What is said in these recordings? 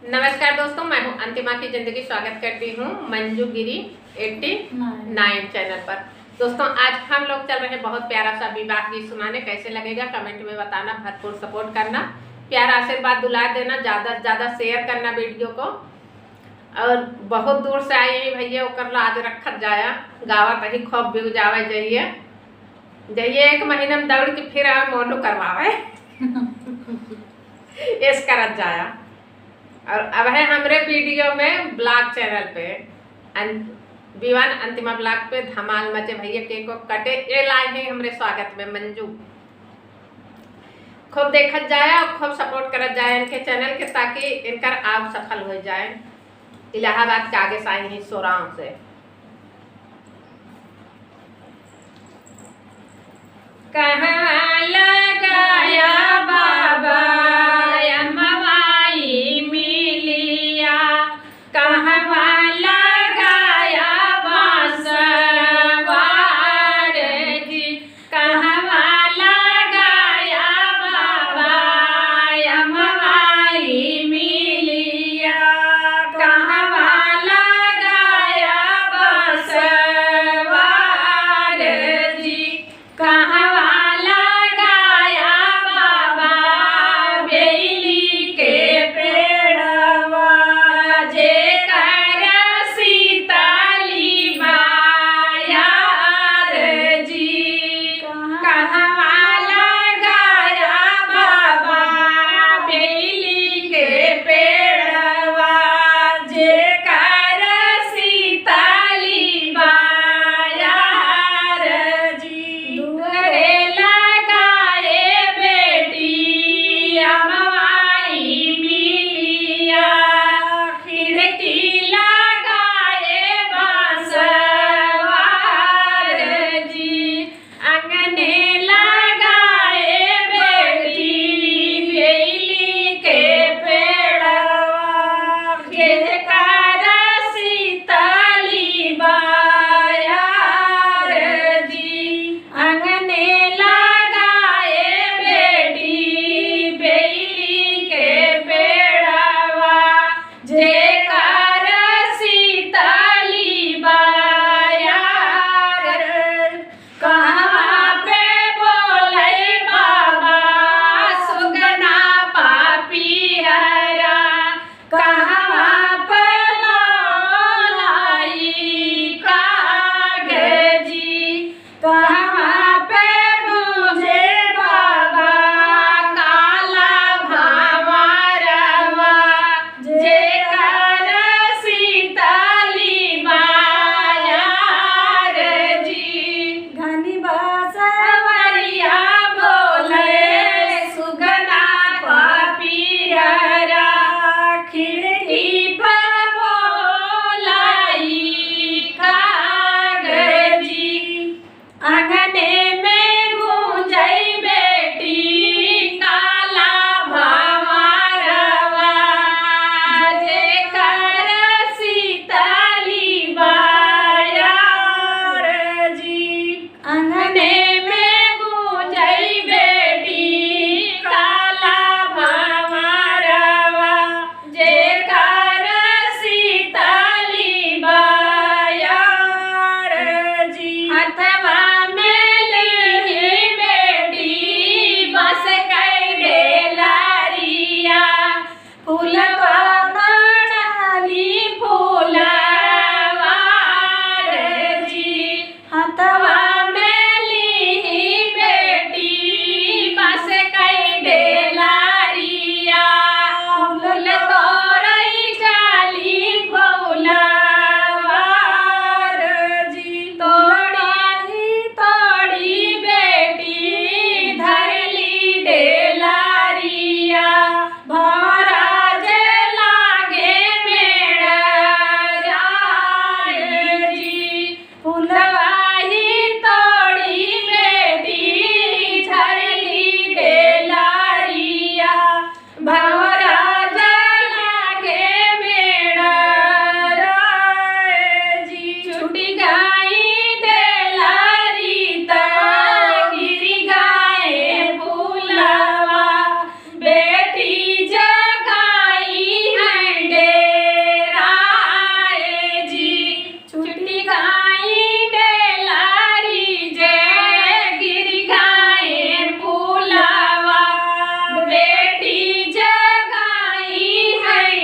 नमस्कार दोस्तों, मैं हूं अंतिमा की जिंदगी। स्वागत करती हूं मंजू गिरी 89 चैनल पर। दोस्तों, आज हम लोग चल रहे हैं बहुत प्यारा सा विवाह गीत सुनाने। कैसे लगेगा कमेंट में बताना, भरपूर सपोर्ट करना, प्यारा आशीर्वाद दुलार देना, ज़्यादा से ज़्यादा शेयर करना वीडियो को। और बहुत दूर से आई भैया ओकर लाद रखत जाया गावा कहीं खूब भी जावे जाइए 1 महीने में दौड़ के फिर आवे मोनू करवावे इस करत जाया। और अब है हमरे वीडियो में ब्लॉग चैनल पे विवान अंतिमा ब्लॉग पे धमाल मचे भैया केक को कटे ये लाए हैं हमरे स्वागत में मंजू। खूब देखत जाए और खूब सपोर्ट करत जाए इनके चैनल के, ताकि इनकर आप सफल हो जाए। इलाहाबाद के आगे से आई ही सोराव से। कहाँ लगाया बाबा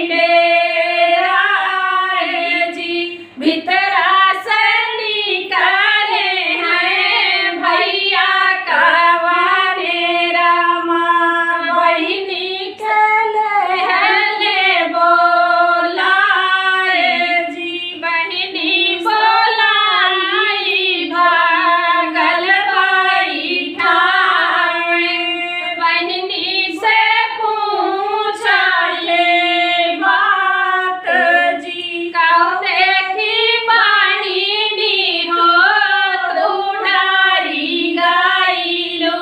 डेरा जी, भीतरा से निकाले हैं भैया कावारे रामा, बहिनी खेले हेले बोलाए जी, बहिनी बोलाई भागल बैठाए, बहिनी से पूछले बात जी, कहो देखी बहिनी हो तू डारी गाइलो,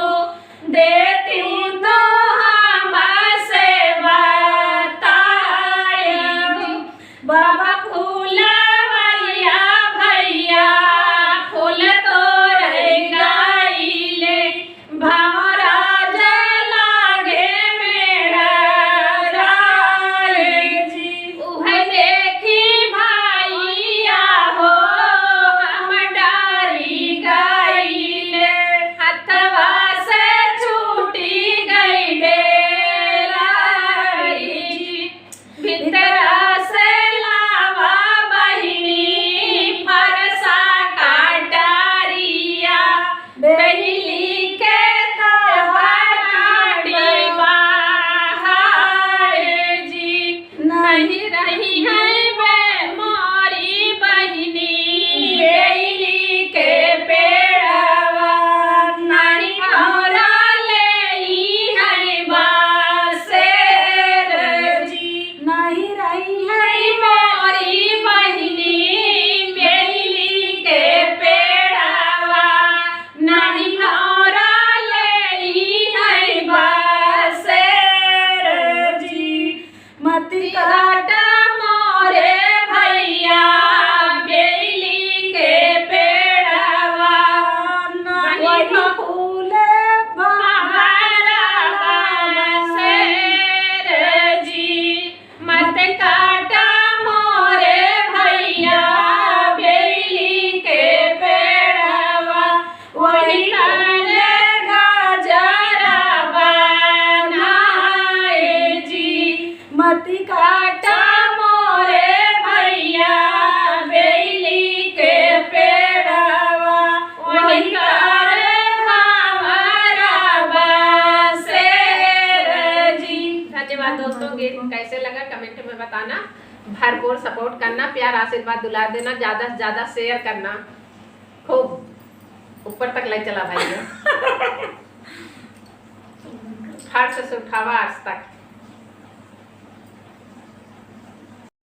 देती तो हमसे बताए, बाबा फूलवरिया भैया फूल तो रह गाइले, भंवरा लागे मेरा राय जी, उहे देखी भैया हो हम डारी गाइले, हथवा से छूटी गई डेरा जी, भीतरा से लावा बहिनी फरसा काटारिया, बेली के कहाड़ी बाहर जी, नहीं रही है मोरी बहिनी बेली के पेड़वा, नहीं औरा ले है बासेर जी, नहीं रही है मोरी बहिनी बेली के पेड़वा, नहीं औरा ले है बासेर जी, मत काटा मोरे भैया बेली के पेड़वा, नहीं फूल बहारा बासेर जी, मत काटा मोरे भैया बेली के पेड़वा, वही करेगा जरा बनाए जी, मती काटा मोरे भैया बेली के पेड़वा, वही करे भंवरा बासेर जी। धन्यवाद दोस्तों, गीत कैसे लगा कमेंट में बताना, भरपूर सपोर्ट करना, प्यार आशीर्वाद दुला देना, ज्यादा से ज्यादा शेयर करना, खूब ऊपर तक ले चला भाई, फर्स्ट से उठावा आज तक।